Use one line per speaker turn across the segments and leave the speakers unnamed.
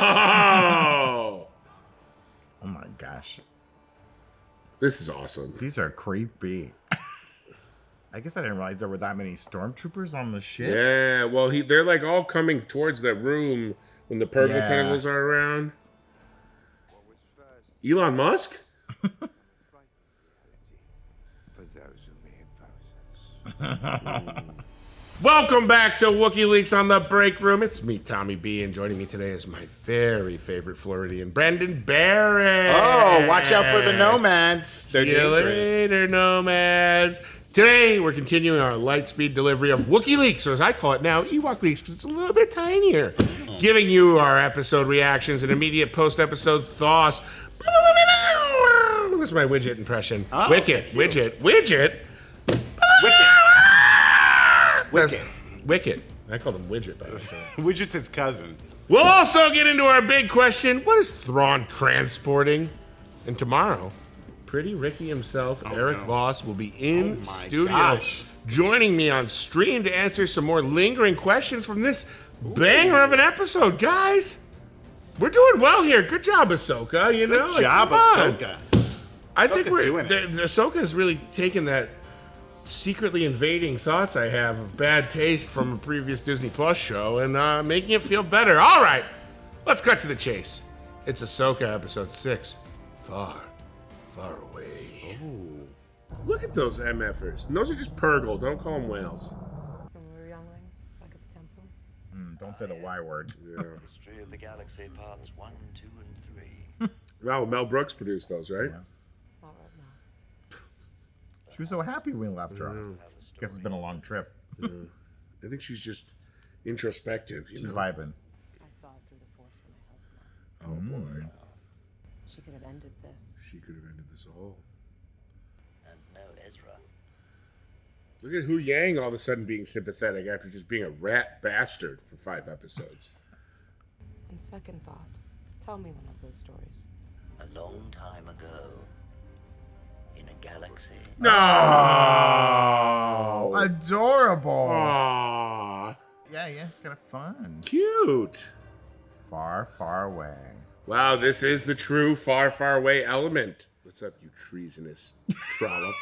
Oh!
Oh my gosh.
This is awesome.
These are creepy. I guess I didn't realize there were that many stormtroopers on the ship.
Yeah, well, they're like all coming towards that room when the purple tentacles are around. Elon Musk? Welcome back to Wookieeleaks on the Breakroom. It's me, Tommy B, and joining me today is my very favorite Floridian, Brendan Barrick.
Oh, watch out for the nomads. They're
See you
dangerous.
later, nomads. Today, we're continuing our lightspeed delivery of Wookieeleaks, or as I call it now, Ewok Leaks, because it's a little bit tinier. Giving you our episode reactions and immediate post-episode thoughts. This is my widget impression.
Oh,
Widget. Wicket. I call them Widget, by the way.
Widget's his cousin.
We'll also get into our big question. What is Thrawn transporting? And tomorrow, Pretty Ricky himself, Eric Voss, will be in studio joining me on stream to answer some more lingering questions from this banger of an episode. Guys, we're doing well here. Good job, Ahsoka. You know,
Good job, Ahsoka.
I think
Ahsoka's
the Ahsoka has really taken that secretly invading thoughts I have of bad taste from a previous Disney Plus show and making it feel better. All right, let's cut to the chase. It's Ahsoka episode 6, Far, Far Away. Oh. Look at those MFers. And those are just Purgle. Don't call them whales.
When we were younglings, back at the temple.
Don't say the Y word.
Yeah.
History of the Galaxy Parts 1, 2, and 3.
Wow, Mel Brooks produced those, right?
Yeah.
Not right now.
She was so happy when we left her off. Guess it's been a long trip.
I think she's just introspective, you
She's
know?
vibing.
I saw it through the Force when I helped Mom.
Oh, boy.
She could have ended this.
She could have ended this all.
And no Ezra.
Look at Hu Yang all of a sudden being sympathetic after just being a rat bastard for 5 episodes.
On second thought, tell me one of those stories.
A long time ago, in a galaxy.
No!
Adorable.
Aww.
Yeah, it's kind of fun.
Cute.
Far, far away.
Wow, this is the true far, far away element. What's up, you treasonous trollop?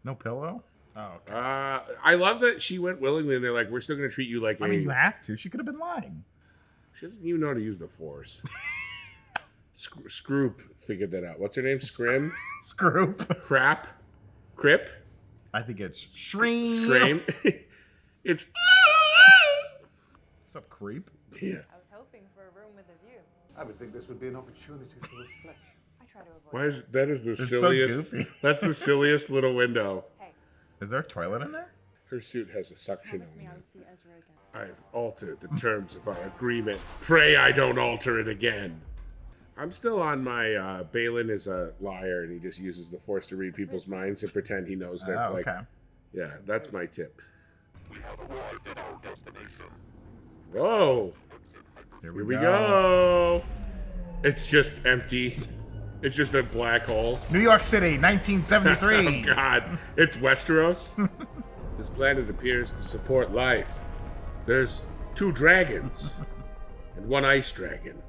No pillow? Oh, okay.
I love that she went willingly and they're like, we're still going to treat you like
I mean, you have to. She could have been lying.
She doesn't even know how to use the Force. Scroop figured that out. What's her name? Scrim?
Scroop.
Crap? Crip?
I think it's Shreem.
Scream? It's...
What's up, creep?
Yeah.
I was hoping for a room with a view.
I would think this would be an opportunity to reflect.
I try to avoid
Why is that is the
so
silliest?
goofy.
That's the silliest little window.
Hey,
Is there a toilet in there?
Her suit has a suction
promise me
on
I
it.
would see Ezra again.
I've altered the terms of our agreement. Pray I don't alter it again. I'm still on my Balin is a liar and he just uses the Force to read people's minds and pretend he knows they're
Oh,
like.
okay.
Yeah, that's my tip. Whoa!
Here
Here we go. It's just empty. It's just a black hole.
New York City, 1973.
Oh God! It's Westeros. This planet appears to support life. There's 2 dragons and 1 ice dragon.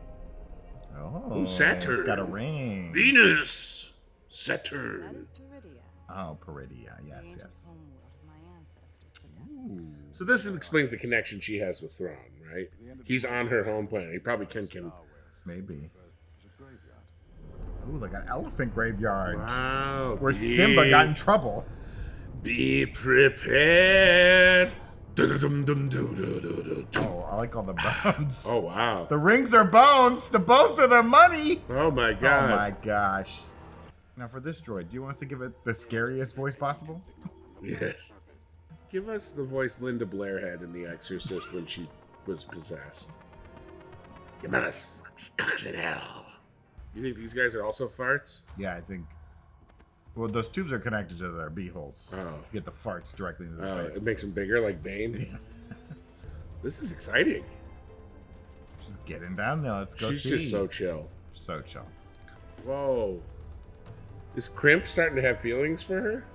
Oh,
Saturn.
It's got a ring.
Venus,
That
Saturn.
is Peridia.
Oh, Peridia. Yes,
The ancient
yes.
homeworld of my ancestors, the Death.
So this explains the connection she has with Thrawn, right? He's on her home planet. He probably can.
Maybe. Ooh, like an elephant graveyard.
Wow.
Where Simba got in trouble.
Be prepared. Du-du-dum-dum-du-du-du-du.
Oh, I like all the bones.
Oh wow.
The rings are bones. The bones are their money.
Oh my God.
Oh my gosh. Now for this droid, do you want us to give it the scariest voice possible?
Yes. Give us the voice Linda Blair had in The Exorcist when she was possessed. Your mother sucks in hell. You think these guys are also farts?
Yeah, I think. Well, those tubes are connected to their beeholes to get the farts directly into their face.
It makes them bigger, like Bane. This is exciting.
Just getting down there. Let's go
She's
see.
just so chill.
So chill.
Whoa. Is Crimp starting to have feelings for her?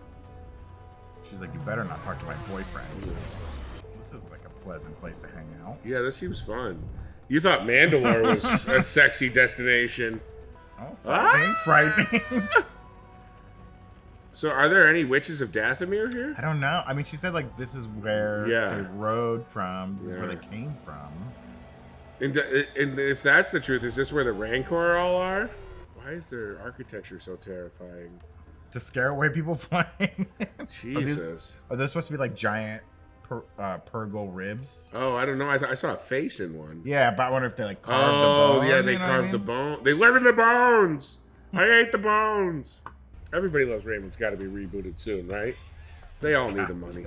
She's like, you better not talk to my boyfriend. This is like a pleasant place to hang out.
Yeah, this seems fun. You thought Mandalore was a sexy destination.
Oh, frightening.
So are there any witches of Dathomir here?
I don't know. I mean, she said, like, this is where they rode from. This is where they came from.
And if that's the truth, is this where the Rancor all are? Why is their architecture so terrifying?
To scare away people flying.
Jesus.
Are those supposed to be, like, giant Purgle ribs?
Oh, I don't know. I saw a face in one.
Yeah, but I wonder if they, like, carved the bone.
Oh, yeah, they carved the bone. They live in the bones. I ate the bones. Everybody Loves Raymond's got to be rebooted soon, right? They all need the money.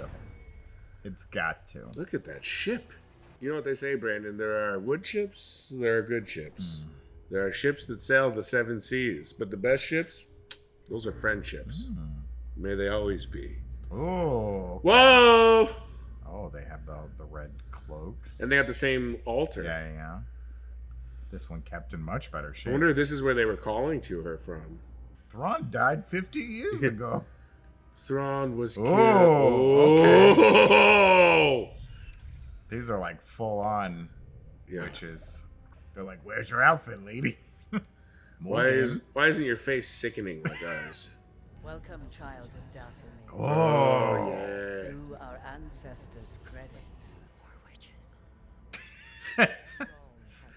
It's got to.
Look at that ship. You know what they say, Brandon? There are wood ships, there are good ships. There are ships that sail the 7 seas, but the best ships, those are friendships. May they always be.
Oh.
Whoa!
Oh, they have the red cloaks.
And they have the same altar.
Yeah. This one kept in much better shape.
I wonder if this is where they were calling to her from.
Thrawn died 50 years ago.
Thrawn was killed.
Okay. These are like full on witches. They're like, "Where's your outfit, lady?"
Why isn't your face sickening like ours?
Welcome, child of Dathomir.
Oh,
yeah.
To our ancestors' credit.
More witches.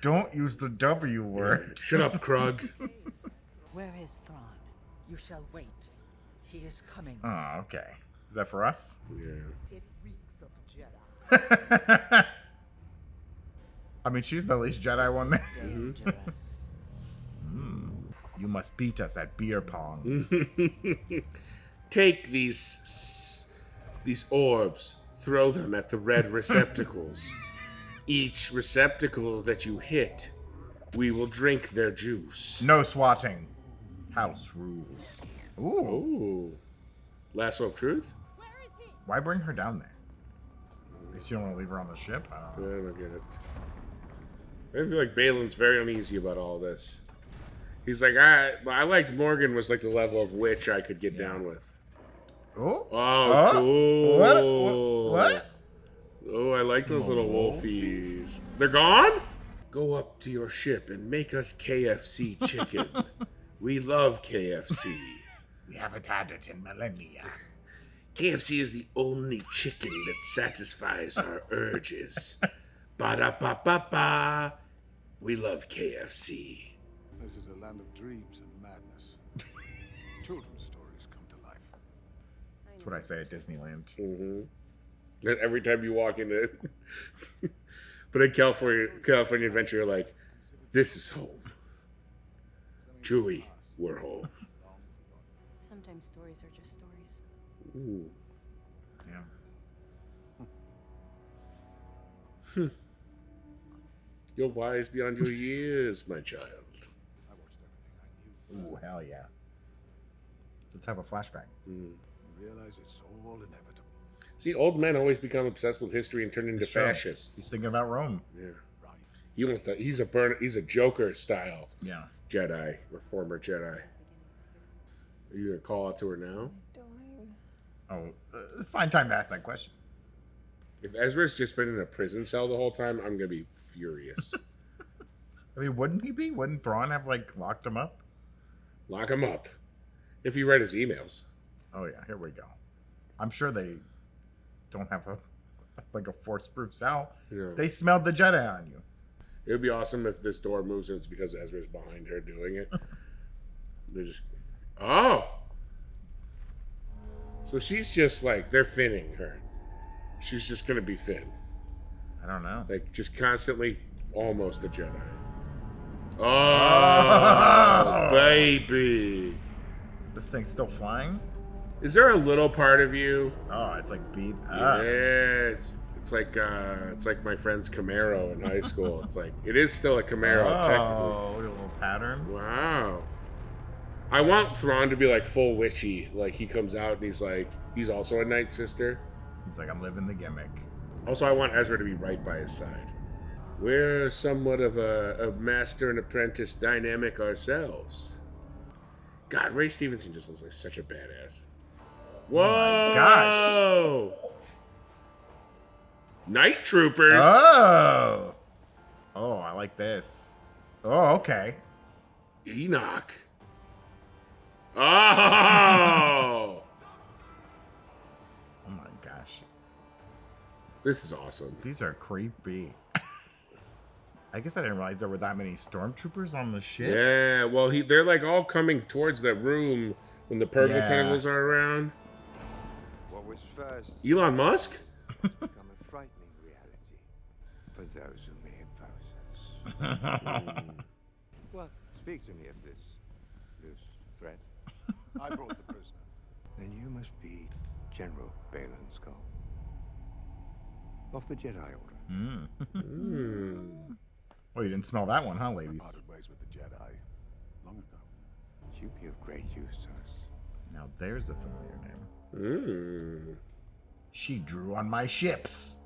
Don't use the W word.
Shut up, Krug.
Where is Thrawn? You shall wait. He is coming.
Oh, okay. Is that for us?
Yeah.
It reeks of Jedi.
I mean, she's the least Jedi one there.
Dangerous.
You must beat us at beer pong.
Take these orbs, throw them at the red receptacles. Each receptacle that you hit, we will drink their juice.
No swatting. House rules. Ooh.
Ooh. Lasso of Truth?
Why bring her down there? At least you don't want to leave her on the ship? I don't know.
I don't get it. I feel like Balin's very uneasy about all this. He's like, I liked Morgan was like the level of witch I could get down with.
Oh.
Oh, cool.
What?
Oh, I like those little wolfies. They're gone? Go up to your ship and make us KFC chicken. We love KFC.
We haven't had it in millennia.
KFC is the only chicken that satisfies our urges. Ba-da-ba-ba-ba. We love KFC.
This is a land of dreams and madness. Children's stories come to life.
That's what I say at Disneyland.
Mm-hmm. Every time you walk into it. But in California Adventure, you're like, this is home. Chewie, we're home.
Sometimes stories are just stories.
Ooh.
Yeah.
You're wise beyond your years, my child.
I watched everything I knew.
Ooh, hell yeah. Let's have a flashback.
And realize it's all inevitable.
See, old men always become obsessed with history and turn into
It's true.
fascists.
He's thinking about Rome.
Yeah. He's a Joker style
Yeah.
Jedi or former Jedi. Are you gonna call out to her now?
Oh, fine time to ask that question.
If Ezra's just been in a prison cell the whole time, I'm gonna be furious.
I mean, wouldn't he be? Wouldn't Thrawn have, like, locked him up?
Lock him up. If he read his emails.
Oh, yeah, here we go. I'm sure they don't have a force-proof cell.
Yeah.
They smelled the Jedi on you.
It would be awesome if this door moves and it's because Ezra's behind her doing it. They just... Oh! So she's just like, they're finning her. She's just gonna be Finn.
I don't know.
Like, just constantly almost a Jedi. Oh, baby.
This thing's still flying?
Is there a little part of you?
Oh, it's like beat
Yeah,
up.
it's like my friend's Camaro in high school. It's like, it is still a Camaro, technically.
Oh, a little pattern.
Wow. I want Thrawn to be like full witchy. Like he comes out and he's also a Night Sister.
He's like, I'm living the gimmick.
Also, I want Ezra to be right by his side. We're somewhat of a master and apprentice dynamic ourselves. God, Ray Stevenson just looks like such a badass. Whoa!
Oh my gosh.
Night Troopers.
Oh! Oh, I like this. Oh, okay.
Enoch. Oh!
Oh my gosh.
This is awesome.
These are creepy. I guess I didn't realize there were that many stormtroopers on the ship.
Yeah, well, they're like all coming towards that room when the purple
Yeah.
tentacles are around.
What was first
Elon Musk?
has become a frightening reality for those who may oppose us. Well, speak to me of this loose thread. I brought the prisoner. Then you must be General Balin Skull of the Jedi Order.
Well, you didn't smell that one, huh, ladies?
Parted ways with the Jedi long ago. You'd be of great use to us.
Now there's a familiar name. She drew on my ships.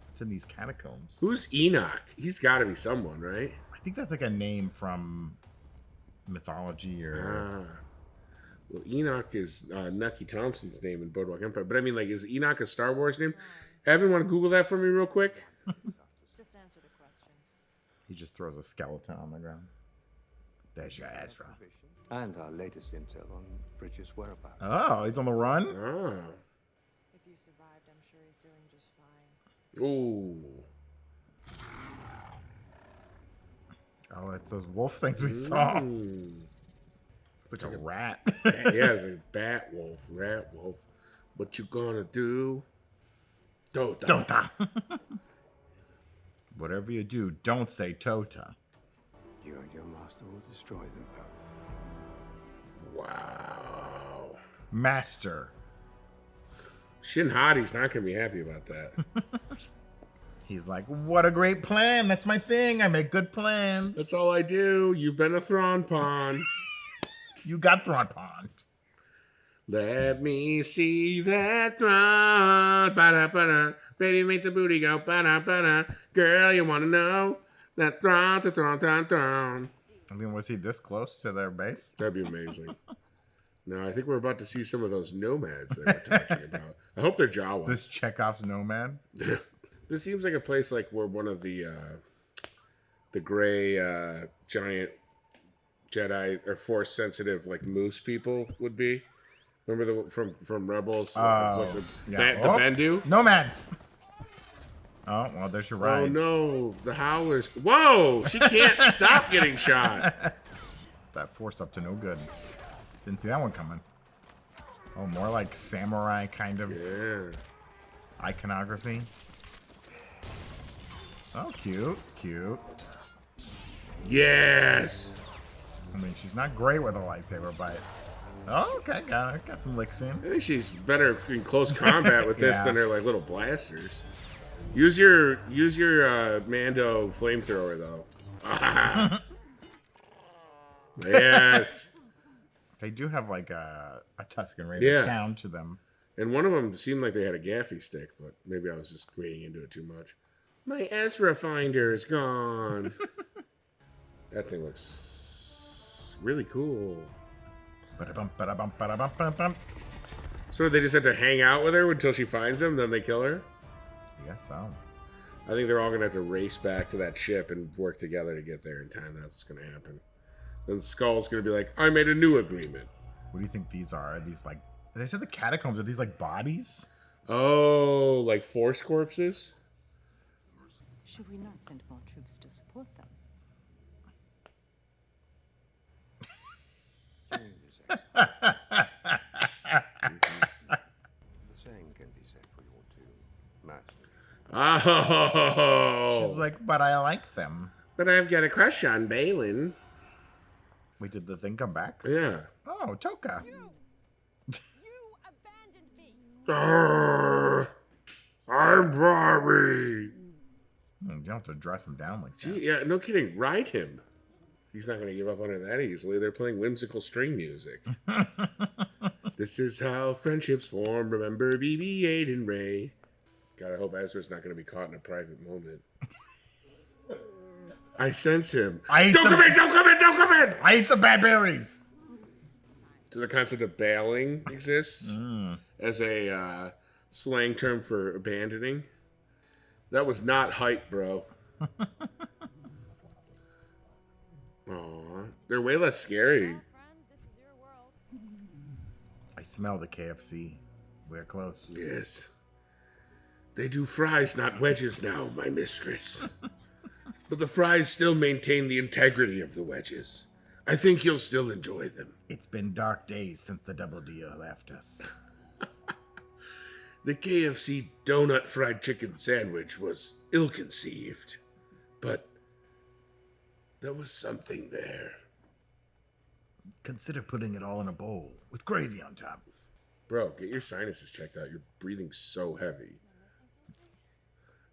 It's in these catacombs.
Who's Enoch? He's got to be someone, right?
I think that's like a name from mythology or...
Well, Enoch is Nucky Thompson's name in Boardwalk Empire. But I mean, like, is Enoch a Star Wars name? Evan, want to Google that for me real quick?
Just answer the question.
He just throws a skeleton on the ground. There's your Ezra.
And our latest intel on Bridges' whereabouts.
Oh, he's on the run?
Oh.
If you survived, I'm sure he's doing just fine.
Ooh.
Oh, it's those wolf things we saw.
Mm.
It's like a rat.
Yeah, it's a bat wolf, rat wolf. What you gonna do? Tota.
Tota. Whatever you do, don't say Tota.
You and your master will destroy them both.
Wow.
Master.
Shin Hadi's not gonna be happy about that.
He's like, what a great plan. That's my thing. I make good plans.
That's all I do. You've been a Thrawn pawn.
You got Thrawn Pond.
Let me see that Thrawn. Ba-da-ba-da. Baby, make the booty go. Ba-da-ba-da. Girl, you want to know that Thrawn, Thrawn, Thrawn, Thrawn.
I mean, was he this close to their base?
That'd be amazing. No, I think we're about to see some of those nomads that we're talking about. I hope they're Jawas.
This Chekhov's nomad?
This seems like a place like where one of the gray giant Jedi or Force sensitive like moose people would be. Remember from Rebels? What's it?
Yeah.
The Bendu?
Nomads. Oh, well, there's your ride.
Oh no, the Howlers! Whoa, she can't stop getting shot.
That Force up to no good. Didn't see that one coming. Oh, more like samurai kind of
Yeah.
iconography. Oh, cute, cute.
Yes.
I mean, she's not great with a lightsaber, but oh, okay, got some licks in.
I think she's better in close combat with this
Yeah.
than her like little blasters. Use your Mando flamethrower though. Yes.
They do have like a Tusken Raider
Yeah.
sound to them.
And one of them seemed like they had a gaffy stick, but maybe I was just reading into it too much. My Ezra finder is gone. That thing looks really cool.
Ba-da-bum, ba-da-bum, ba-da-bum, ba-da-bum.
So they just have to hang out with her until she finds him, then they kill her?
I guess so.
I think they're all going to have to race back to that ship and work together to get there in time. That's what's going to happen. Then Skull's going to be like, I made a new agreement.
What do you think these are? Are these like, they said the catacombs, are these like bodies?
Oh, like Force corpses?
Should we not send more troops to support them?
The same can be said for your two masters.
Oh.
She's like, but I like them.
But I've got a crush on Balin.
Wait, did the thing come back?
Yeah.
Oh, Toka.
You abandoned me!
Arrgh. I'm Barbie.
You don't have to dress him down like that.
Gee, yeah, no kidding. Ride him. He's not going to give up on her that easily. They're playing whimsical string music. This is how friendships form. Remember BB-8 and Ray. God, I hope Ezra's not going to be caught in a private moment. I sense him. Don't come in! Don't come in! Don't come in!
I ate some bad berries.
So the concept of bailing exists as a slang term for abandoning. That was not hype, bro. Aw, they're way less scary.
I smell the KFC. We're close.
Yes. They do fries, not wedges now, my mistress. But the fries still maintain the integrity of the wedges. I think you'll still enjoy them.
It's been dark days since the double deal left us.
The KFC donut fried chicken sandwich was ill-conceived, but there was something there.
Consider putting it all in a bowl with gravy on top.
Bro, get your sinuses checked out. You're breathing so heavy.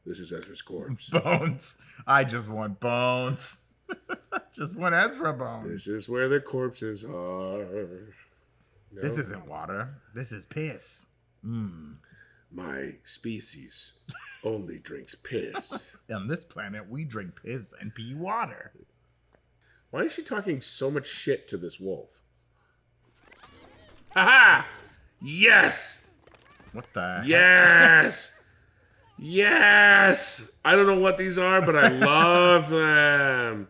This is Ezra's corpse.
Bones. I just want bones. Just want Ezra bones.
This is where the corpses are. No?
This isn't water. This is piss.
My species only drinks piss.
On this planet, we drink piss and pee water.
Why is she talking so much shit to this wolf? Haha! Yes!
What the heck?
Yes! Yes! I don't know what these are, but I love them.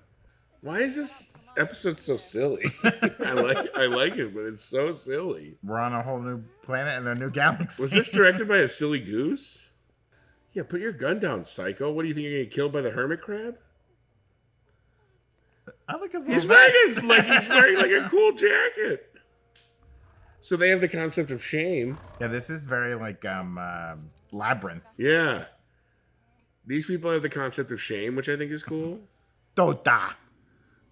Why is this episode so silly? I like it, but it's so silly.
We're on a whole new planet and a new galaxy.
Was this directed by a silly goose? Yeah, put your gun down, psycho. What do you think, you're gonna get killed by the hermit crab?
I like his
He's
little
wearing
vest.
he's wearing like a cool jacket. So they have the concept of shame.
Yeah, this is very like Labyrinth.
Yeah. These people have the concept of shame, which I think is cool.
Tota.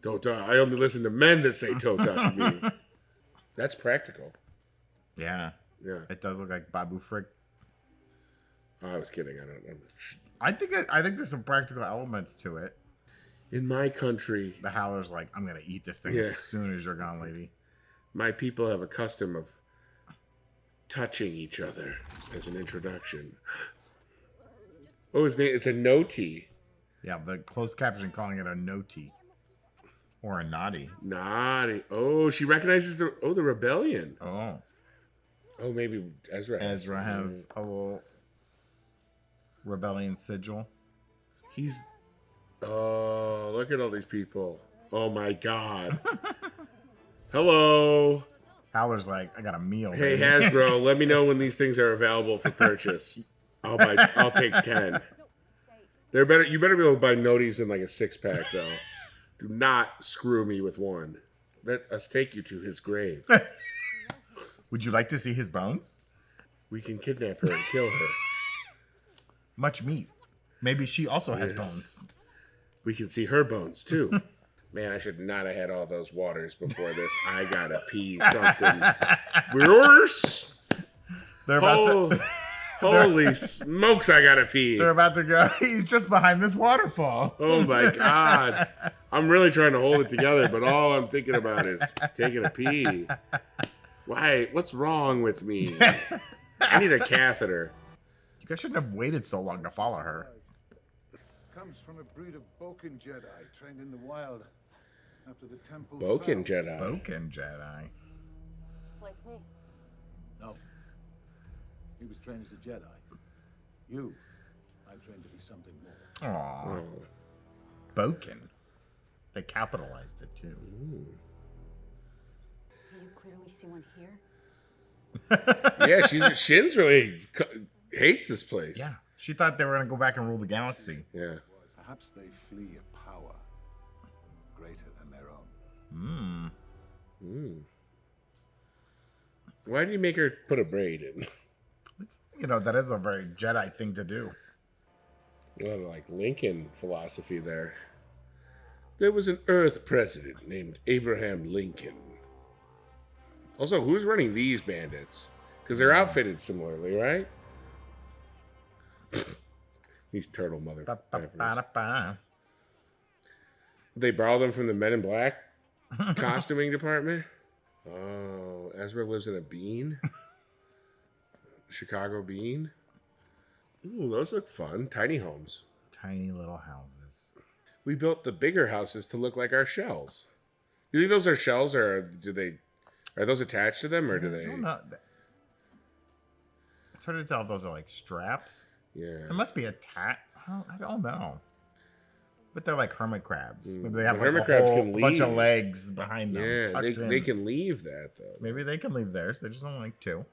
Tota. I only listen to men that say tota to me. That's practical.
Yeah.
Yeah.
It does look like Babu Frick.
I was kidding. I don't know.
I think there's some practical elements to it.
In my country,
The Howler's like, I'm gonna eat this thing
Yeah.
as soon as you're gone, lady.
my people have a custom of touching each other as an introduction. Oh, his name, it's a noti.
Yeah, the closed caption calling it a noti. Or a naughty.
Naughty. Oh, she recognizes the rebellion.
Oh.
Oh, maybe Ezra has.
Ezra has a little rebellion sigil.
He's. Oh, look at all these people. Oh my God. Hello.
Howler's like, I got a meal.
Hey,
baby."
Hasbro, let me know when these things are available for purchase. I'll take 10. You better be able to buy noties in like a 6-pack though. Do not screw me with one. Let us take you to his grave.
Would you like to see his bones?
We can kidnap her and kill her.
Much meat. Maybe she also has
Yes.
bones.
We can see her bones too. Man, I should not have had all those waters before this. I gotta pee something fierce.
They're about to
Holy smokes, I gotta pee.
they're about to go. He's just behind this waterfall.
Oh my God. I'm really trying to hold it together, but all I'm thinking about is taking a pee. Why? What's wrong with me? I need a catheter.
You guys shouldn't have waited so long to follow her.
Comes from a breed of Boken Jedi trained in the wild after the temple.
Boken Jedi.
Boken Jedi.
Like me.
No. He was trained as a Jedi. You, I'm trained to be something more.
Aww.
Oh.
Boken. They capitalized it too.
Can you clearly see one here?
Yeah, Shin's really hates this place.
Yeah. She thought they were going to go back and rule the galaxy.
Yeah.
Perhaps they flee a power greater than their own.
Why did you make her put a braid in?
It's, that is a very Jedi thing to do.
A lot of like Lincoln philosophy there. There was an Earth president named Abraham Lincoln. Also, who's running these bandits? Because they're outfitted similarly, right? These turtle motherfuckers.
Ba-ba-ba-da-ba.
They borrowed them from the Men in Black costuming department. Oh, Ezra lives in a bean. Chicago bean. Ooh, those look fun. Tiny homes.
Tiny little houses.
We built the bigger houses to look like our shells. You think those are shells, or are those attached to them, or do
I
they?
don't know. It's hard to tell if those are like straps.
Yeah.
It must be a tat. I don't know. But they're like hermit crabs. Maybe they have
The
like
hermit
a
crabs
whole
can
bunch of
leave.
legs behind them.
Yeah,
tucked in.
they can leave that though.
Maybe they can leave theirs. They just don't like two.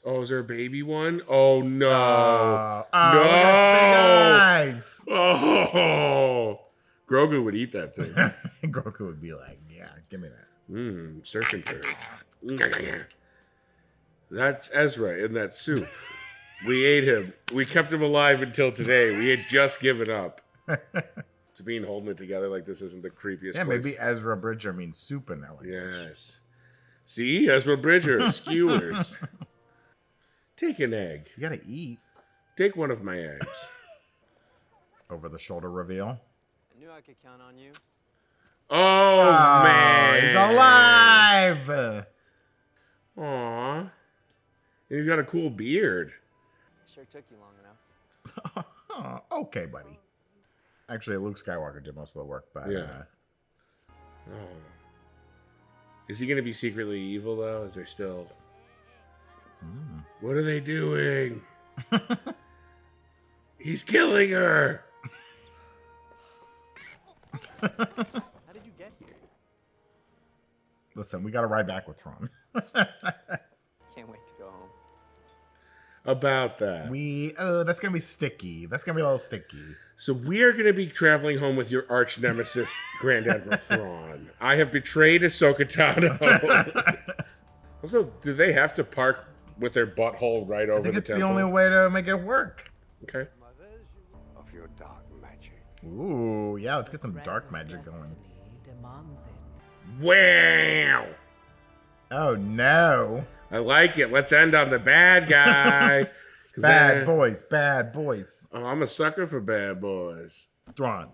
Oh, is there a baby one? Oh no!
Oh,
no!
look at its big eyes.
Oh, Grogu would eat that thing.
Grogu would be like, "Yeah, give me that."
Surf and turf. That's Ezra in that soup. We ate him. We kept him alive until today. We had just given up. Sabine holding it together like this isn't the creepiest
Yeah,
place.
maybe Ezra Bridger means soup in that language.
Yes. See, Ezra Bridger, skewers. Take an egg.
You gotta eat.
Take one of my eggs.
Over the shoulder reveal.
I knew I could count on you.
Oh, man.
He's alive.
Aw. And he's got a cool beard.
Sure took you long enough.
Okay, buddy. Actually, Luke Skywalker did most of the work, but
Yeah. Oh. Is he going to be secretly evil, though? Is there still... What are they doing? He's killing her.
How did you get here?
Listen, we got to ride back with Thrawn.
Can't wait to go home.
About that.
That's gonna be sticky. That's gonna be a little sticky.
So we are going to be traveling home with your arch nemesis, Grand Admiral Thrawn. I have betrayed Ahsoka Tano. Also, do they have to park with their butthole right over
I think
the
it's
temple?
the only way to make it work.
Okay.
Of your dark magic.
Ooh, yeah, let's get some dark magic going.
Demands it.
Wow.
Oh no.
I like it. Let's end on the bad guy. 'Cause
Bad boys, bad boys.
Oh, I'm a sucker for bad boys.
Thrawn.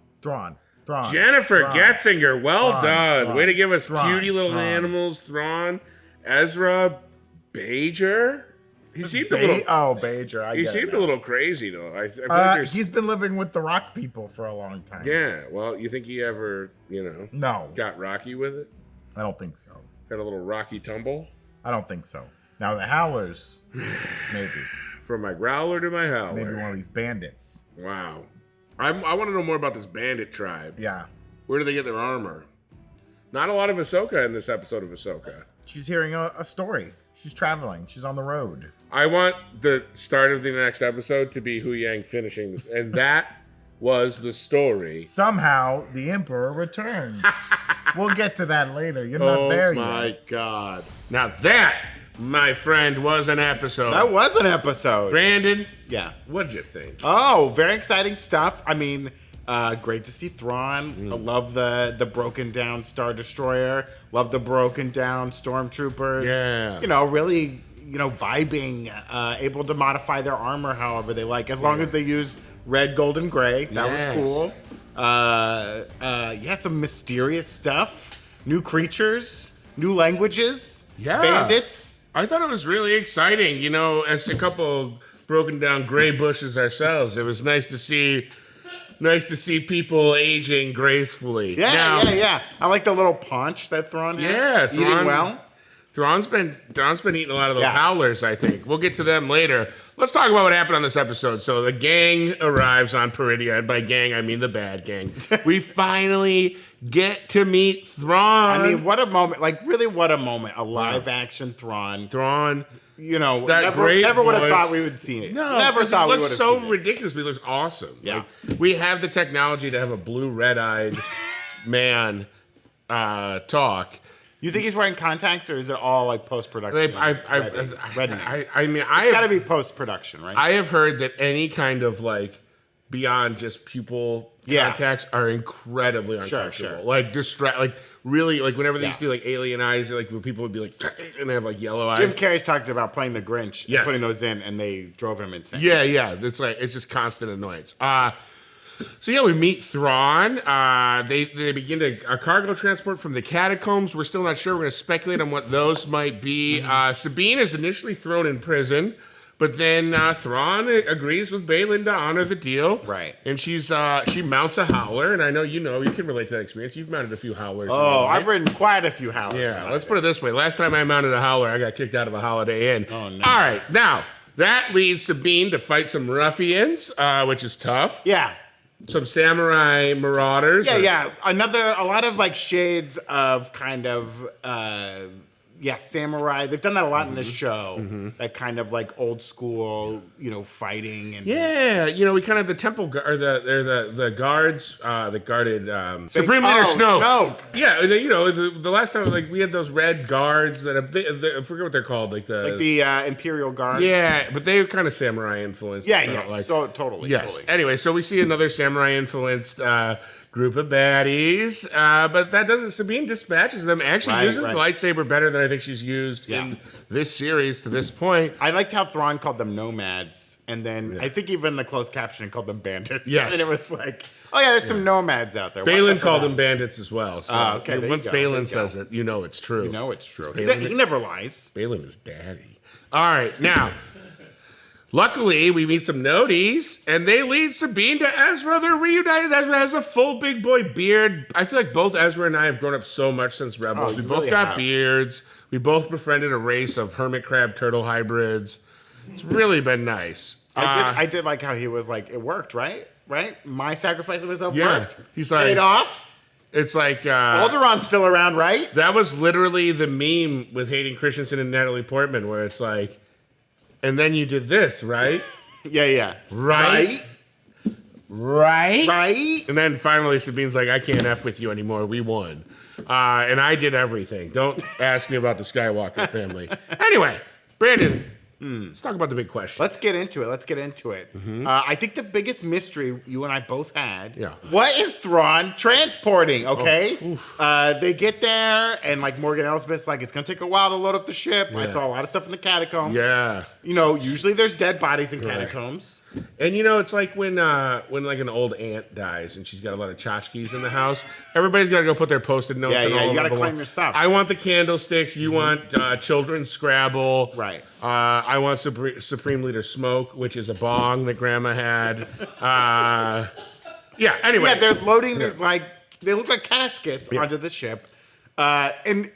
Jennifer
Thrawn.
Getzinger, well
Thrawn,
done.
Thrawn,
Way to give us
Thrawn,
cutie little
Thrawn.
animals. Thrawn, Ezra, Bajer. He seemed a little.
Bajer. I
He
get it
seemed
now.
a little crazy though. I feel like there's.
He's been living with the rock people for a long time.
Yeah. Well, you think he ever,
No,
got rocky with it?
I don't think so.
Had a little rocky tumble
I don't think so. Now the Howlers, maybe.
from my growler to my howler.
Maybe one of these bandits.
Wow. I want to know more about this bandit tribe.
Yeah.
Where do they get their armor? Not a lot of Ahsoka in this episode of Ahsoka.
She's hearing a story. She's traveling. She's on the road.
I want the start of the next episode to be Hu Yang finishing this, and that was the story.
Somehow the Emperor returns. We'll get to that later. You're not there yet.
Oh my God. Now that, my friend, was an episode.
That was an episode.
Brandon,
Yeah.
what'd you think?
Oh, very exciting stuff. I mean, great to see Thrawn. I love the broken down Star Destroyer. Love the broken down Stormtroopers.
Yeah.
Really, vibing, able to modify their armor however they like, as long as they use red, gold, and gray. That
Yes.
was cool. Some mysterious stuff. New creatures, new languages.
Yeah.
Bandits.
I thought it was really exciting. As a couple broken down gray bushes ourselves, it was nice to see people aging gracefully.
Yeah,
Now,
yeah. I like the little paunch that Thrawn has.
Yeah,
Eating
Thrawn-
well.
Thrawn's been eating a lot of those
Yeah.
howlers, I think. We'll get to them later. Let's talk about what happened on this episode. So the gang arrives on Peridia, and by gang I mean the bad gang. We finally get to meet Thrawn.
I mean, what a moment. Like, really, what a moment. A live action Thrawn.
Thrawn.
Never
great
would have
voice.
thought we would see it.
No,
never
'cause
thought
it
we
looks
would have
so
seen it.
ridiculous, but he looks awesome.
Yeah.
Like, we have the technology to have a blue red-eyed man talk.
You think he's wearing contacts, or is it all like post production?
It's
got to be post production, right?
I have heard that any kind of beyond just pupil contacts are incredibly uncomfortable.
sure.
Like really whenever they
Yeah.
used to do alien eyes, when people would be and they have yellow eyes.
Jim Carrey's talked about playing the Grinch and
Yes.
putting those in, and they drove him insane.
Yeah. It's just constant annoyance. So we meet Thrawn. They begin a cargo transport from the catacombs. We're still not sure. We're going to speculate on what those might be. Sabine is initially thrown in prison, but then Thrawn agrees with Balin to honor the deal.
Right.
And she mounts a howler, and I know you can relate to that experience. You've mounted a few howlers.
Oh,
in your
I've
life.
ridden quite a few howlers.
Yeah, let's put it this way. Last time I mounted a howler, I got kicked out of a Holiday Inn.
Oh, no.
All right, now that leads Sabine to fight some ruffians, which is tough.
Yeah.
some samurai marauders.
Yeah. A lot of like shades of kind of samurai. They've done that a lot in this show. That kind of like old school, fighting and
we kind of the temple or the guards that guarded Supreme Leader Snoke. Yeah, the last time like we had those red guards that I forget what they're called, like the
Imperial guards.
Yeah, but they were kind of samurai influenced.
So totally.
Yes.
Totally.
Anyway, so we see another samurai influenced group of baddies, but that doesn't. Sabine dispatches them. Actually, uses the lightsaber better than I think she's used in this series to this point.
I liked how Thrawn called them nomads, and then I think even the closed captioning called them bandits.
Yes,
and it was like, oh yeah, there's some nomads out there.
Balin called them bandits as well. So once Balin says it, it's true.
You know it's true. He never lies.
Balin is daddy. All right, now. Luckily, we meet some Nodies, and they lead Sabine to Ezra. They're reunited. Ezra has a full big boy beard. I feel like both Ezra and I have grown up so much since Rebels. We both got beards. We both befriended a race of hermit crab turtle hybrids. It's really been nice.
I did like how he was like, it worked, right? Right? My sacrifice of myself worked.
He's like,
paid off.
It's like
Alderon's still around, right?
That was literally the meme with Hayden Christensen and Natalie Portman, where it's like, and then you did this, right?
Yeah.
Right.
Right.
And then finally Sabine's like, I can't F with you anymore. We won. And I did everything. Don't ask me about the Skywalker family. Anyway, Brandon, let's talk about the big question.
Let's get into it. I think the biggest mystery you and I both had.
Yeah.
What is Thrawn transporting? Okay. They get there, and like Morgan Elsbeth's like, it's gonna take a while to load up the ship. I saw a lot of stuff in the catacombs.
Yeah.
Usually there's dead bodies in catacombs.
And it's like when like an old aunt dies and she's got a lot of tchotchkes in the house. Everybody's got to go put their Post-it notes.
You got to claim your stuff.
I want the candlesticks. You want children's Scrabble.
Right.
I want Supreme Leader Smoke, which is a bong that Grandma had. Anyway.
Yeah, they're loading these like they look like caskets onto the ship, and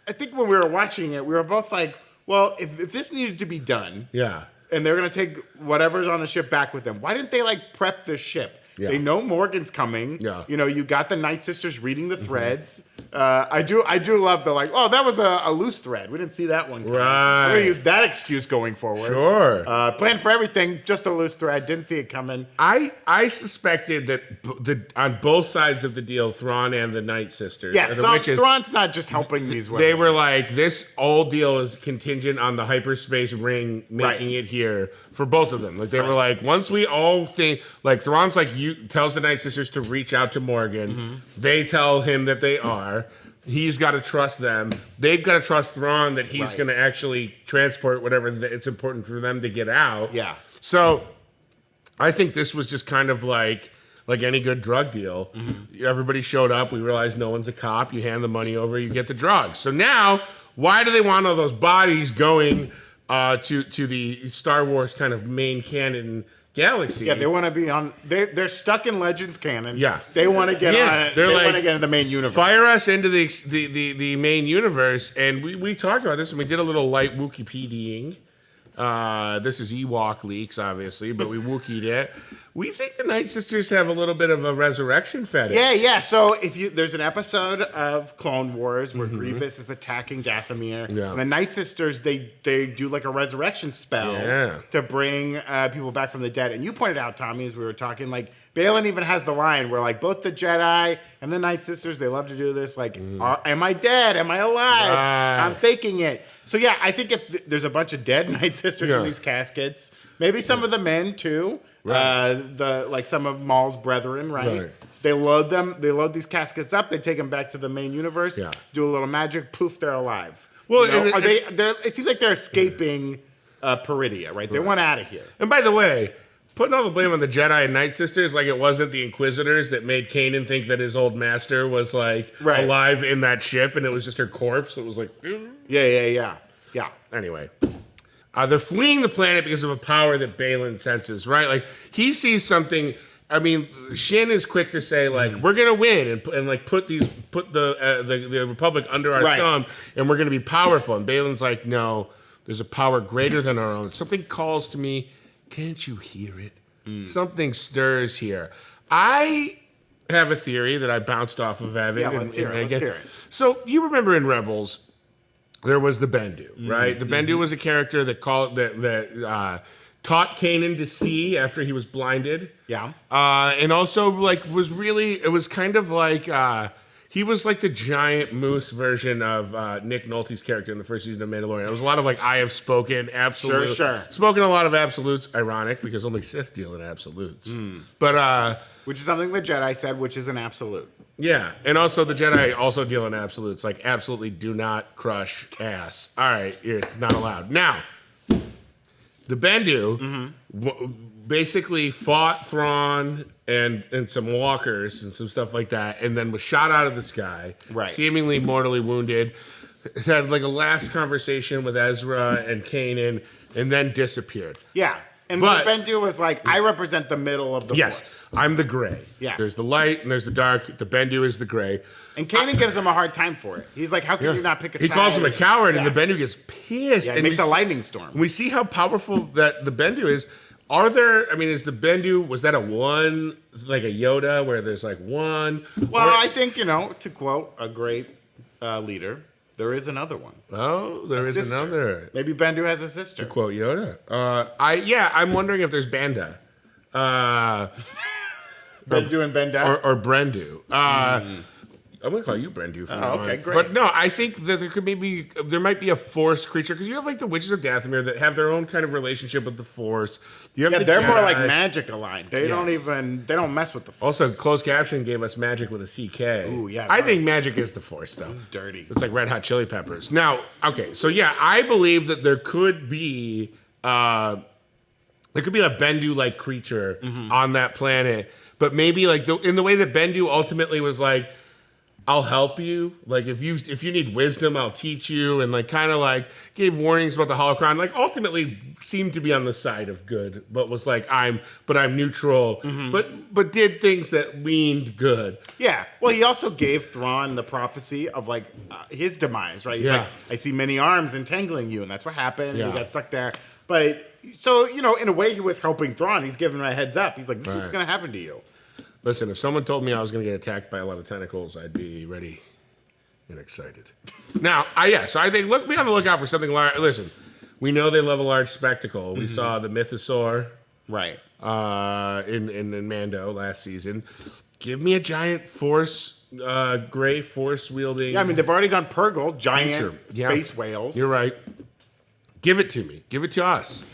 I think when we were watching it, we were both like, well, if this needed to be done.
Yeah.
And they're going to take whatever's on the ship back with them. Why didn't they, like, prep the ship? Yeah. They know Morgan's coming.
Yeah.
You got the Night Sisters reading the threads. I do love the, like, oh, that was a loose thread. We didn't see that one coming.
Right.
I'm going to use that excuse going forward.
Sure.
Plan for everything, just a loose thread. Didn't see it coming.
I suspected that on both sides of the deal, Thrawn and the Night Sisters.
Yes, Thrawn's not just helping these women.
They were like, this whole deal is contingent on the hyperspace ring making it here for both of them. Like, they were like, once we all think, like, Thrawn's like, tells the Night Sisters to reach out to Morgan. They tell him that they are. He's got to trust them. They've got to trust Thrawn that he's going to actually transport whatever it's important for them to get out.
Yeah.
So I think this was just kind of like any good drug deal. Everybody showed up. We realized no one's a cop. You hand the money over, you get the drugs. So now, why do they want all those bodies going to the Star Wars kind of main canon galaxy?
Yeah, they want to be on. They're stuck in Legends canon.
Yeah,
they want to get on it. They want to get into the main universe.
Fire us into the main universe, and we talked about this, and we did a little light Wookieepediaing. This is Wookieeleaks, obviously, but we Wookieed it. We think the Night Sisters have a little bit of a resurrection fetish.
Yeah. So there's an episode of Clone Wars where Grievous is attacking Dathomir.
Yeah.
And the Night Sisters, they do like a resurrection spell to bring people back from the dead. And you pointed out, Tommy, as we were talking, like Balin even has the line where like both the Jedi and the Night Sisters, they love to do this. Like, am I dead? Am I alive? I'm faking it. So yeah, I think if there's a bunch of dead Night Sisters in these caskets, maybe some of the men too. Like some of Maul's brethren, right? They load them. They load these caskets up. They take them back to the main universe. Do a little magic. Poof, they're alive. Well, it seems like they're escaping Peridia, right? They want out of here.
And by the way, putting all the blame on the Jedi and Night Sisters, like it wasn't the Inquisitors that made Kanan think that his old master was like alive in that ship, and it was just her corpse. It was like,
yeah.
Anyway. They're fleeing the planet because of a power that Balin senses, right? Like, he sees something. I mean, Shin is quick to say, like, we're going to win and like, put the Republic under our thumb, and we're going to be powerful. And Balin's like, no, there's a power greater than our own. Something calls to me. Can't you hear it? Something stirs here. I have a theory that I bounced off of Evan.
Yeah, let's hear it.
So you remember in Rebels, there was the Bendu, right? The Bendu was a character that taught Kanan to see after he was blinded.
Yeah.
And also it was kind of like he was like the giant moose version of Nick Nolte's character in the first season of Mandalorian. It was a lot of like, I have spoken, absolute.
Sure.
Spoken a lot of absolutes, ironic because only Sith deal in absolutes. But
which is something the Jedi said, which is an absolute.
yeah, and also the Jedi also deal in absolutes, like absolutely do not crush ass. All right, it's not allowed. Now, the Bendu basically fought Thrawn and some walkers and some stuff like that, and then was shot out of the sky, seemingly mortally wounded. Had like a last conversation with Ezra and Kanan, and then disappeared.
Yeah. And the Bendu was like, I represent the middle of the Force.
I'm the gray.
Yeah.
There's the light and there's the dark. The Bendu is the gray.
And Kanan gives him a hard time for it. He's like, how can you not pick a side?
He calls him a coward, and the Bendu gets pissed.
Yeah,
and
it makes a lightning storm.
We see how powerful that the Bendu is. Is the Bendu, was that a one, like a Yoda, where there's like one?
Well, I think, to quote a great leader, there is another one.
Oh, there is
sister.
another.
Maybe Bendu has a sister.
To quote Yoda. I'm wondering if there's Banda.
Bendu and Benda?
Or Brendu. I'm going to call you Brendu from now on.
Okay, great.
But no, I think that there might be a Force creature, because you have like the Witches of Dathomir that have their own kind of relationship with the Force. You have
they're more
Jedi.
like magic aligned. They don't mess with the Force.
Also, closed caption gave us magic with a CK.
Ooh, yeah.
I think magic is the Force, though.
This is dirty.
It's like Red Hot Chili Peppers. Now, okay, so yeah, I believe that there could be a Bendu-like creature on that planet, but maybe like in the way that Bendu ultimately was like, I'll help you. Like if you need wisdom, I'll teach you, and like kind of like gave warnings about the holocron. Like ultimately seemed to be on the side of good, but was like I'm neutral. But did things that leaned good.
Yeah. Well, he also gave Thrawn the prophecy of like his demise, right? He's like, I see many arms entangling you, and that's what happened. Yeah. He got stuck there. But so in a way, he was helping Thrawn. He's giving him a heads up. He's like, this is going to happen to you.
Listen, if someone told me I was going to get attacked by a lot of tentacles, I'd be ready and excited. Now, so I think be on the lookout for something large. Listen, we know they love a large spectacle. We saw the Mythosaur,
right,
in Mando last season. Give me a giant Force, gray Force wielding.
Yeah, I mean they've already done Purgle, giant space whales.
You're right. Give it to me. Give it to us.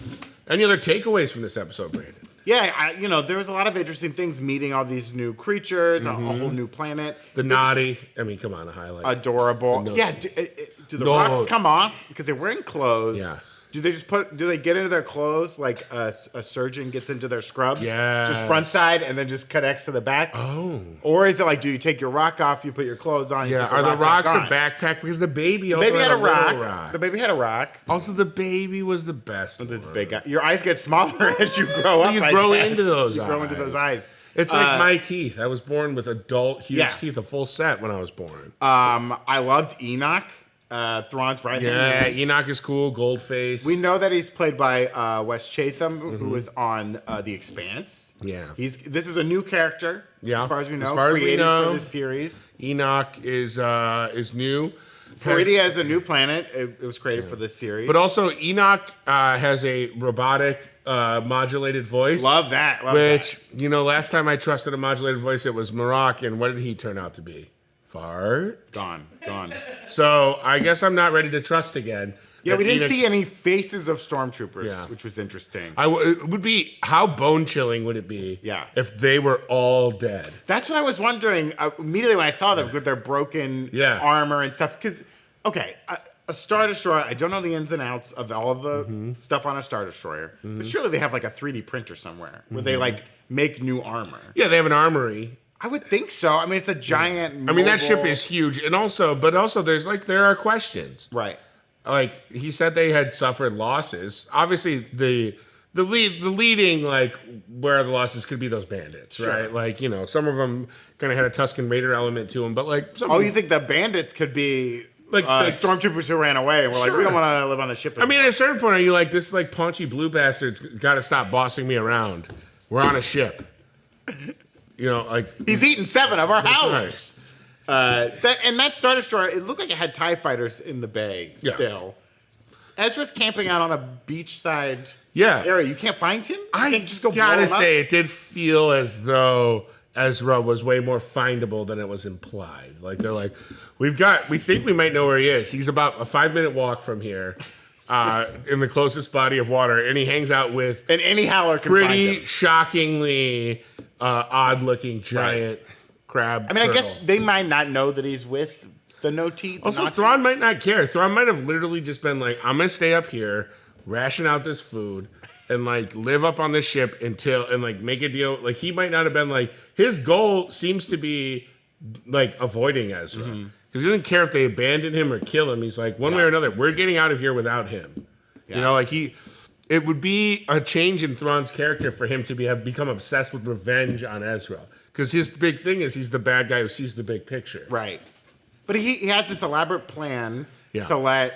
Any other takeaways from this episode, Brandon?
Yeah, there was a lot of interesting things, meeting all these new creatures, a whole new planet.
The naughty. I mean, come on, a highlight.
Adorable. Yeah, do the rocks come off? Because they're wearing clothes. Yeah. Do they get into their clothes like a surgeon gets into their scrubs?
Yeah.
Just front side and then just connects to the back?
Oh.
Or is it like, do you take your rock off, you put your clothes on,
yeah, are the rocks a backpack? Because the baby also had a rock.
The baby had a rock.
Also, the baby was the best.
It's big. Your eyes get smaller as you grow up.
You grow into those eyes.
You grow into those eyes.
It's like my teeth. I was born with adult, huge teeth, a full set when I was born.
I loved Enoch. Thrawn's right hand.
Yeah, Enoch is cool, gold face.
We know that he's played by Wes Chatham, who is on The Expanse.
Yeah.
This is a new character, as far as we know,
created
for this series.
Enoch is new.
Peridia has a new planet. It was created for this series.
But also, Enoch has a robotic modulated voice.
Love that.
Last time I trusted a modulated voice, it was Marok, and what did he turn out to be? Fart.
Gone.
So I guess I'm not ready to trust again.
Yeah, we didn't see any faces of stormtroopers, which was interesting.
It would be, how bone chilling would it be if they were all dead?
That's what I was wondering immediately when I saw them with their broken armor and stuff. Because, a Star Destroyer, I don't know the ins and outs of all of the stuff on a Star Destroyer, but surely they have like a 3D printer somewhere where they like make new armor.
Yeah, they have an armory.
I would think so. I mean, it's a giant.
I mean, that ship is huge, and also, there are questions,
right?
Like he said, they had suffered losses. Obviously, the leading where the losses could be those bandits, right? Like some of them kind of had a Tusken Raider element to them, but
you think the bandits could be like stormtroopers who ran away and were like, we don't want to live on the ship anymore.
I mean, at a certain point, are you like, this paunchy blue bastard's got to stop bossing me around? We're on a ship. You know, like
he's eaten 7 of our
That's
howlers. That Star Destroyer, it looked like it had TIE fighters in the bay still. Ezra's camping out on a beachside area. You can't find him?
I
just go
gotta
blow him up?
say, it did feel as though Ezra was way more findable than it was implied. Like they're like, we think we might know where he is. He's about a 5-minute walk from here, in the closest body of water, and he hangs out with
and any howler can find
pretty
him.
shockingly odd-looking giant crab.
I mean,
turtle.
I guess they might not know that he's with the no teeth.
Also,
Nazi.
Thrawn might not care. Thrawn might have literally just been like, I'm gonna stay up here, ration out this food, and like live up on this ship and like make a deal. Like he might not have been like, his goal seems to be like avoiding Ezra. Because he doesn't care if they abandon him or kill him. He's like, one way or another, we're getting out of here without him. Yeah. You know, like it would be a change in Thrawn's character for him to have become obsessed with revenge on Ezra. Because his big thing is he's the bad guy who sees the big picture.
Right. But he has this elaborate plan to let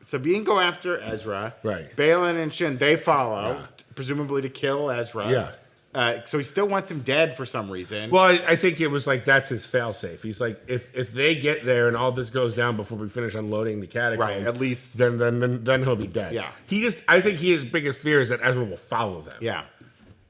Sabine go after Ezra.
Right.
Baylan and Shin, they follow, presumably to kill Ezra.
Yeah.
So he still wants him dead for some reason.
Well, I think it was like, that's his failsafe. He's like, if they get there and all this goes down before we finish unloading the catacombs,
at least
then he'll be dead.
Yeah.
I think his biggest fear is that Ezra will follow them.
Yeah.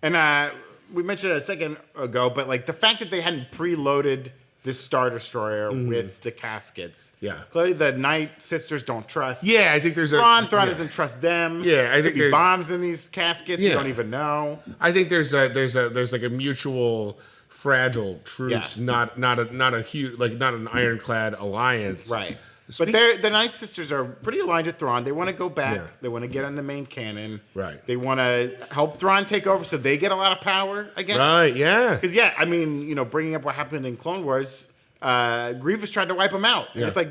And we mentioned it a second ago, but like the fact that they hadn't preloaded this Star Destroyer with the caskets.
Yeah.
Clearly the Night Sisters don't trust.
Yeah, I think there's
Thrawn doesn't trust them.
Yeah, I think
there's bombs in these caskets. You don't even know.
I think there's like a mutual fragile truce, not a huge, like not an ironclad alliance.
Right. But the Night Sisters are pretty aligned with Thrawn. They want to go back. Yeah. They want to get on the main canon.
Right.
They want to help Thrawn take over so they get a lot of power, I guess.
Right, yeah.
Because, I mean, bringing up what happened in Clone Wars, Grievous tried to wipe them out. And it's like,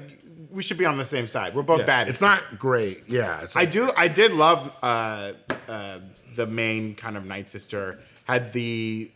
we should be on the same side. We're both bad.
It's not great. Yeah. It's like,
I did love the main kind of Night Sister had the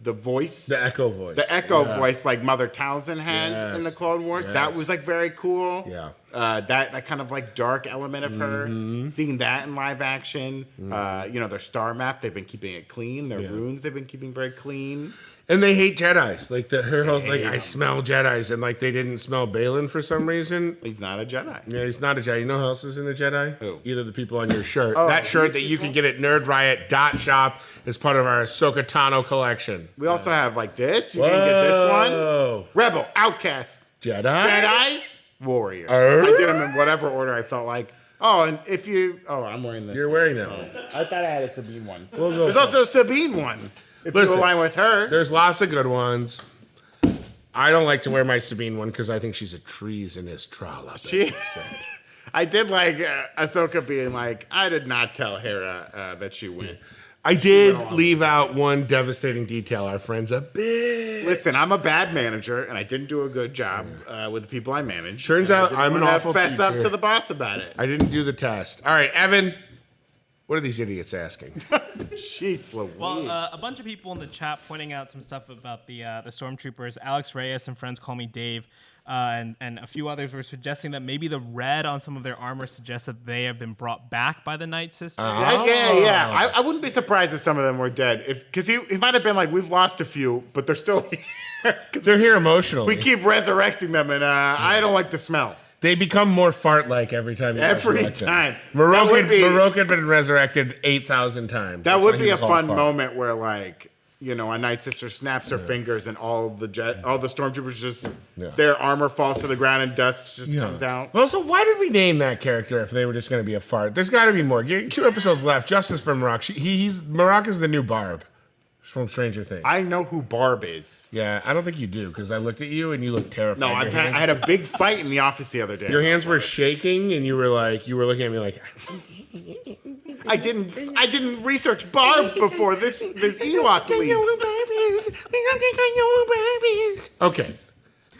voice,
the echo
voice like Mother Talzin had in the Clone Wars. That was like very cool.
Yeah,
that kind of like dark element of her, seeing that in live action. Their star map, they've been keeping it clean. Their runes, they've been keeping very clean.
And they hate Jedis. Like her whole I smell Jedis, and like they didn't smell Baylan for some reason.
He's not a Jedi.
Yeah, he's not a Jedi. You know who else is in the Jedi?
Who?
Either the people on your shirt. That shirt that you can get at NerdRiot.shop is part of our Ahsoka Tano collection.
We also have like this. You can get this one. Rebel, Outcast, Jedi, Warrior. I did them in whatever order I felt like. Oh, and if you... Oh, I'm wearing this.
You're wearing that one.
I thought I had a Sabine one.
There's
also a Sabine one. If you align with her.
There's lots of good ones. I don't like to wear my Sabine one because I think she's a treasonous trollop.
I did like Ahsoka being like, I did not tell Hera that she went.
I did leave out one devastating detail. Our friend's a bitch.
Listen, I'm a bad manager, and I didn't do a good job with the people I manage.
Turns out I'm an awful
fess
teacher.
up to the boss about it.
I didn't do the test. All right, Evan, what are these idiots asking?
Jeez Louise.
Well, a bunch of people in the chat pointing out some stuff about the stormtroopers. Alex Reyes and friends call me Dave. And a few others were suggesting that maybe the red on some of their armor suggests that they have been brought back by the Night Sisters.
Yeah. I wouldn't be surprised if some of them were dead. Because he might have been like, we've lost a few, but they're still here.
They're here emotionally.
We keep resurrecting them, and I don't like the smell.
They become more fart-like every time.
Every time.
Marok had been resurrected 8,000 times.
That would be a fun moment where, like, a Night Sister snaps her fingers and all the stormtroopers just their armor falls to the ground and dust just comes out.
Well, so why did we name that character if they were just going to be a fart? There's got to be more. 2 episodes left. Justice for Marok. Marok is the new Barb from Stranger Things.
I know who Barb is.
Yeah, I don't think you do because I looked at you and you looked terrified.
No, I had a big fight in the office the other day.
Your hands were shaking and you were looking at me like.
I didn't research Barb before this Ewok leaks.
Okay.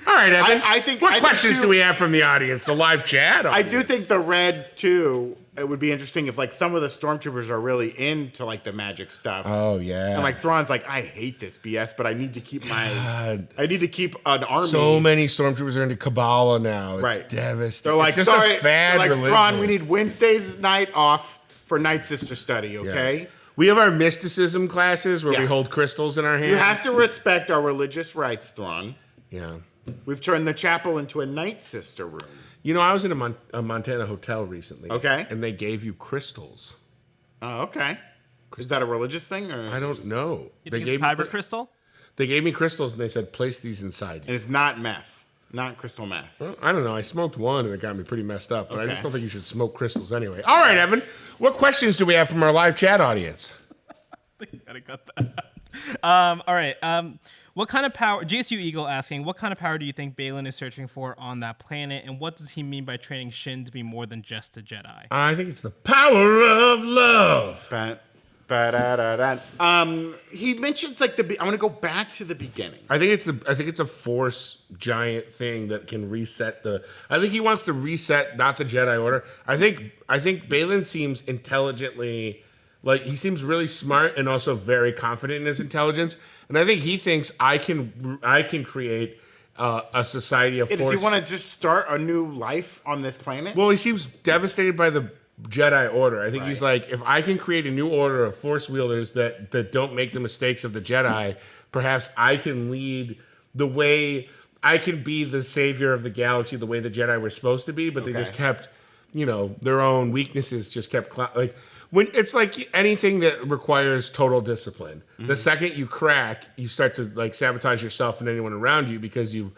All right, Evan.
I think.
What questions do we have from the audience? The live chat.
I do think the red too. It would be interesting if like some of the stormtroopers are really into like the magic stuff.
Oh yeah.
And like Thrawn's like, I hate this BS, but I need to keep an army.
So many stormtroopers are into Kabbalah now. It's devastating.
They're like,
it's just a fad
religion.
religion.
Thrawn, we need Wednesday's night off for Night Sister study, okay?
Yes. We have our mysticism classes where we
Yeah.
hold crystals in our hands.
You have to respect our religious rights, Thrawn.
Yeah.
We've turned the chapel into a Night Sister room.
You know, I was in a Montana hotel recently.
Okay.
And they gave you crystals.
Oh, okay. Is that a religious thing? Or
I don't know.
You think it's kyber crystal?
They gave me crystals and they said, place these inside you.
And it's not meth. Not crystal meth.
Well, I don't know. I smoked one and it got me pretty messed up, but I
Okay.
just don't think you should smoke crystals anyway. All right, Evan. What questions do we have from our live chat audience?
I gotta cut that. All right. What kind of power? GSU Eagle asking, what kind of power do you think Balin is searching for on that planet, and what does he mean by training Shin to be more than just a Jedi?
I think it's the power of love.
He mentions like I want to go back to the beginning.
I think it's a force giant thing that can reset the. I think he wants to reset not the Jedi Order. I think Balin seems intelligently, like he seems really smart and also very confident in his intelligence. And I think he thinks I can create a society of force.
Does he want to just start a new life on this planet?
Well, he seems devastated by the Jedi Order. I think he's like, if I can create a new order of force wielders that don't make the mistakes of the Jedi, perhaps I can lead the way. I can be the savior of the galaxy the way the Jedi were supposed to be, but they just kept, their own weaknesses just kept like. When it's like anything that requires total discipline, the second you crack, you start to like sabotage yourself and anyone around you because you've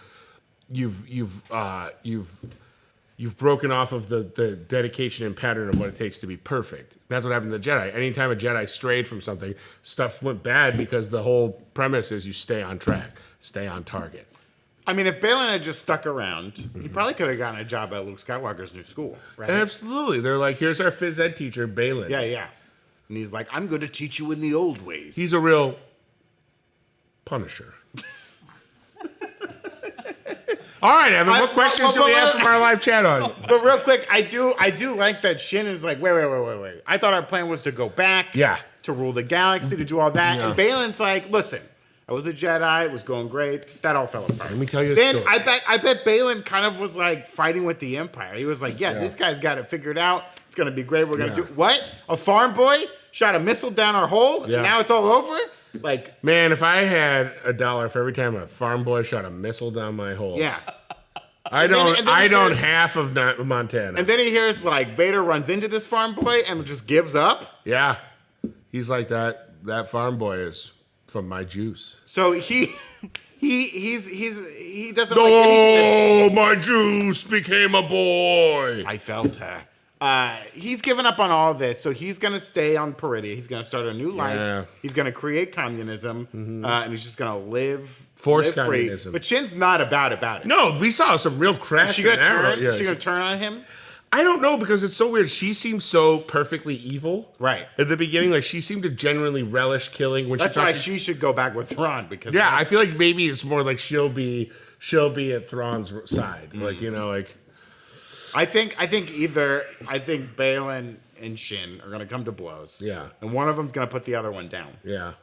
broken off of the dedication and pattern of what it takes to be perfect. That's what happened to the Jedi. Anytime a Jedi strayed from something, stuff went bad because the whole premise is you stay on track, stay on target.
I mean, if Balin had just stuck around, he probably could have gotten a job at Luke Skywalker's new school, right?
Absolutely. They're like, here's our phys ed teacher, Balin.
Yeah. And he's like, I'm going to teach you in the old ways.
He's a real Punisher. All right, Evan, what questions do we have from our live chat audience?
But real quick, I do like that Shin is like, wait. I thought our plan was to go back.
Yeah.
To rule the galaxy, to do all that.
Yeah.
And Balin's like, listen, I was a Jedi, it was going great. That all fell apart.
Let me tell you a
Then
story.
I bet Balin kind of was like fighting with the Empire. He was like, this guy's got it figured out. It's gonna be great. We're gonna do what? A farm boy shot a missile down our hole, and now it's all over? Like,
man, if I had $1 for every time a farm boy shot a missile down my hole,
yeah.
I don't half of Montana.
And then he hears like Vader runs into this farm boy and just gives up.
Yeah, he's like that farm boy is from my juice.
So he doesn't like anything.
My juice became a boy.
I felt her. He's given up on all of this, so he's gonna stay on Peridia. He's gonna start a new life.
Yeah.
He's gonna create communism, and he's just gonna live
Forced
live free.
communism.
But Shin's not about it.
No, we saw some real cracks.
Is she gonna
in Arrow.
turn?
Yeah,
Is she gonna turn on him?
I don't know because it's so weird. She seems so perfectly evil.
Right.
At the beginning, like she seemed to genuinely relish killing. When
That's
she
why
talks-
she should go back with Thrawn because
Yeah, I feel like maybe it's more like she'll be at Thrawn's side. Like like.
I think Balin and Shin are gonna come to blows.
Yeah.
And one of them's gonna put the other one down.
Yeah.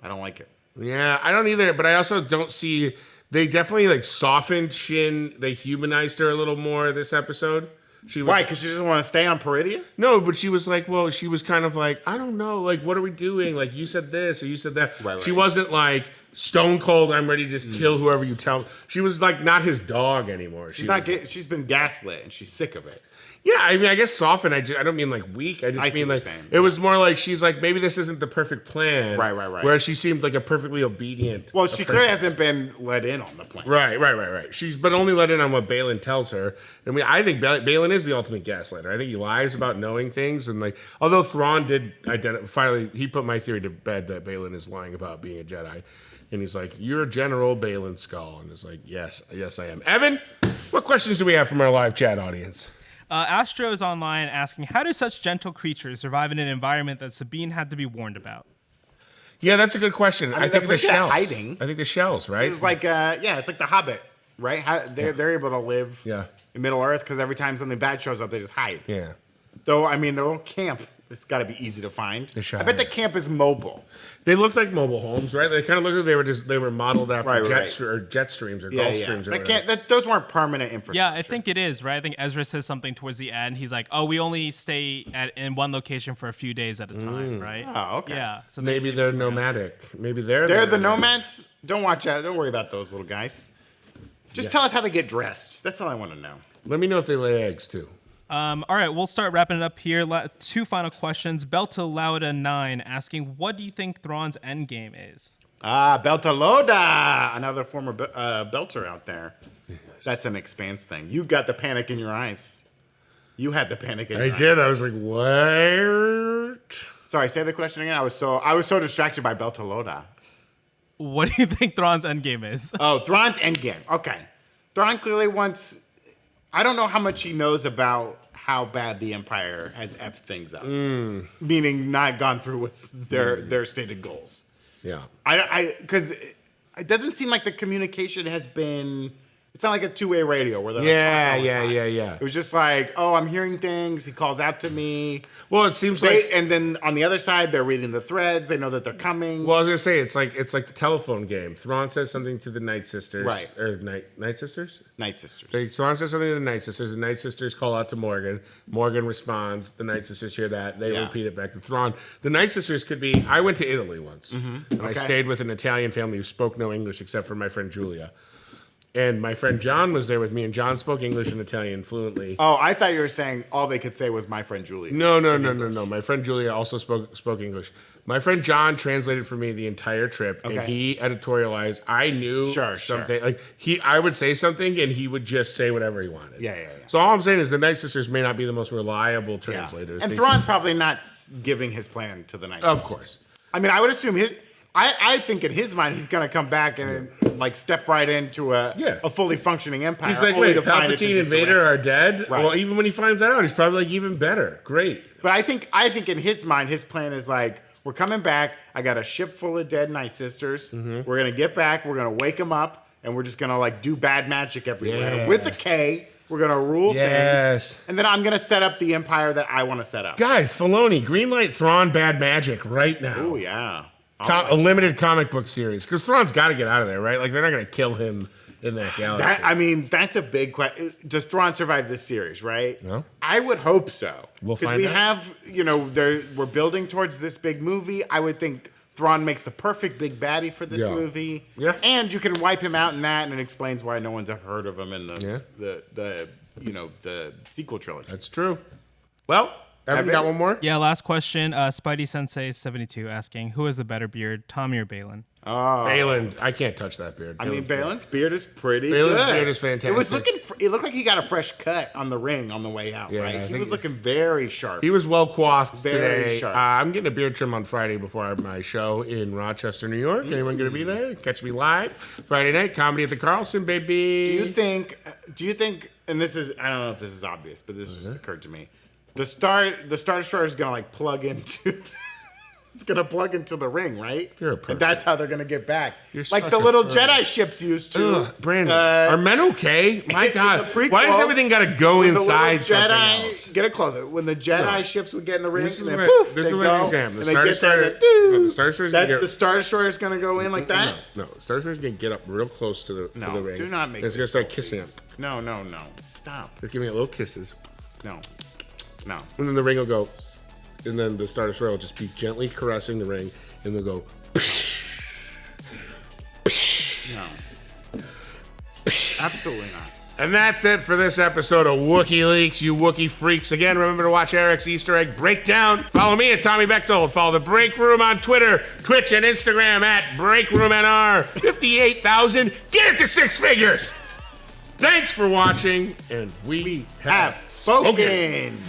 I don't like it.
Yeah, I don't either, but I also don't see. They definitely like softened Shin. They humanized her a little more this episode.
Why? Because she doesn't want to stay on Peridia?
No, but she was like, well, she was kind of like, I don't know, like, what are we doing? Like, you said this or you said that.
Right.
She wasn't like stone cold. I'm ready to just kill whoever you tell. She was like not his dog anymore.
She's been gaslit and she's sick of it.
Yeah, I mean, I guess soften. I don't mean like weak. I
see
mean
what
like
you're saying.
it was more like she's like maybe this isn't the perfect plan.
Right.
Whereas she seemed like a perfectly obedient.
Well, she clearly hasn't been let in on the plan.
Right. She's but only let in on what Balin tells her. I mean, I think Balin is the ultimate gaslighter. I think he lies about knowing things, and like, although Thrawn did identify, finally he put my theory to bed that Balin is lying about being a Jedi, and he's like, "You're General Balin Skull," and it's like, yes, I am. Evan, what questions do we have from our live chat audience?
Astro is online asking, how do such gentle creatures survive in an environment that Sabine had to be warned about?
Yeah, that's a good question. I think the shells.
Hiding.
I think the shells, right?
It's like, it's like the Hobbit, right? They're able to live in Middle Earth because every time something bad shows up, they just hide.
Yeah.
Though, I mean, their little camp It's got to be easy to find.
The Shire.
I bet the camp is mobile.
They look like mobile homes, right? They kind of look like they were modeled after
Right.
jet streams or Gulf streams. Or
Those weren't permanent infrastructure.
Yeah, I think it is, right? I think Ezra says something towards the end. He's like, "Oh, we only stay in one location for a few days at a time, right?"
Oh, okay.
Yeah. So
maybe they're nomadic. Maybe they're
the nomads. Don't watch out. Don't worry about those little guys. Just tell us how they get dressed. That's all I want to know.
Let me know if they lay eggs too.
All right, we'll start wrapping it up here. Two final questions. Beltalauda9 asking, what do you think Thrawn's endgame is?
Beltaloda, another former belter out there. That's an Expanse thing. You got the panic in your eyes. You had the panic in your eyes.
I did. I was like, what?
Sorry, say the question again. I was so distracted by Beltaloda.
What do you think Thrawn's endgame is?
Oh, Thrawn's endgame. Okay. Thrawn clearly wants... I don't know how much he knows about how bad the Empire has effed things up. Meaning not gone through with their stated goals.
Yeah.
Because it doesn't seem like the communication has been... It's not like a two-way radio where they're
yeah.
It was just like, oh, I'm hearing things. He calls out to me.
Well, it seems like...
And then on the other side, they're reading the threads. They know that they're coming.
Well, I was going to say, it's like the telephone game. Thrawn says something to the Night Sisters.
Right.
Or Night Sisters?
Night Sisters.
Thrawn says something to the Night Sisters. The Night Sisters call out to Morgan. Morgan responds. The Night Sisters hear that. They repeat it back to Thrawn. The Night Sisters could be... I went to Italy once. And I stayed with an Italian family who spoke no English except for my friend Julia. And my friend John was there with me, and John spoke English and Italian fluently.
Oh, I thought you were saying all they could say was my friend Julia.
No. My friend Julia also spoke English. My friend John translated for me the entire trip, and he editorialized. I knew something. Like I would say something, and he would just say whatever he wanted.
Yeah.
So all I'm saying is the Night Sisters may not be the most reliable translators.
And Thrawn's probably not giving his plan to the Night Sisters.
Of course.
I mean, I would assume I think in his mind he's gonna come back and like step right into a fully functioning empire.
He's like, wait, Palpatine and Vader are dead?
Right.
Well, even when he finds that out, he's probably like, even better. Great.
But I think in his mind, his plan is like, we're coming back. I got a ship full of dead Night Sisters. We're gonna get back. We're gonna wake them up, and we're just gonna like do bad magic everywhere with a K. We're gonna rule things, and then I'm gonna set up the empire that I want to set up.
Guys, Filoni, greenlight Thrawn bad magic right now.
Oh yeah.
A limited comic book series, because Thrawn's got to get out of there, right? Like they're not going to kill him in that galaxy. That's
a big question. Does Thrawn survive this series? Right?
No.
I would hope so.
We'll find
out. We're building towards this big movie. I would think Thrawn makes the perfect big baddie for this movie.
Yeah.
And you can wipe him out in that, and it explains why no one's ever heard of him in the sequel trilogy.
That's true. Well. Have you got one more?
Yeah, last question. Spidey Sensei 72 asking, who has the better beard, Tommy or Balin?
Balin, I can't touch that beard.
Balin's beard is pretty
good.
Balin's
beard is fantastic.
It looked like he got a fresh cut on the ring on the way out, right? He was looking very sharp.
He was well coiffed today.
Sharp.
I'm getting a beard trim on Friday before my show in Rochester, New York. Anyone going to be there? Catch me live Friday night, comedy at the Carlson, baby.
Do you think? And this is, I don't know if this is obvious, but this just occurred to me. The Star Destroyer is gonna like plug into. It's gonna plug into the ring, right? And that's how they're gonna get back. Like the little Jedi ships used to.
Brandon, are men okay? My God, why does everything gotta go inside something else?
Get it closer. When the Jedi ships would get in the ring,
this
and
is
then
what,
poof,
this
they
is what
go,
exam. The
and they
Star
get
Destroyer.
there, the
The
Star Destroyer is gonna go in like that.
No, the Star Destroyer is gonna get up real close to the ring.
Do not make.
It's gonna start kissing him.
No. Stop.
Just give me a little kisses.
No.
And then the ring will go, and then the Star Destroyer will just be gently caressing the ring, and they'll go.
No. Absolutely not.
And that's it for this episode of Wookieeleaks, you Wookiee freaks. Again, remember to watch Eric's Easter egg breakdown. Follow me at Tommy Bechtold. Follow the Breakroom on Twitter, Twitch, and Instagram at BreakroomNR. 58,000. Get it to six figures. Thanks for watching, and we have spoken.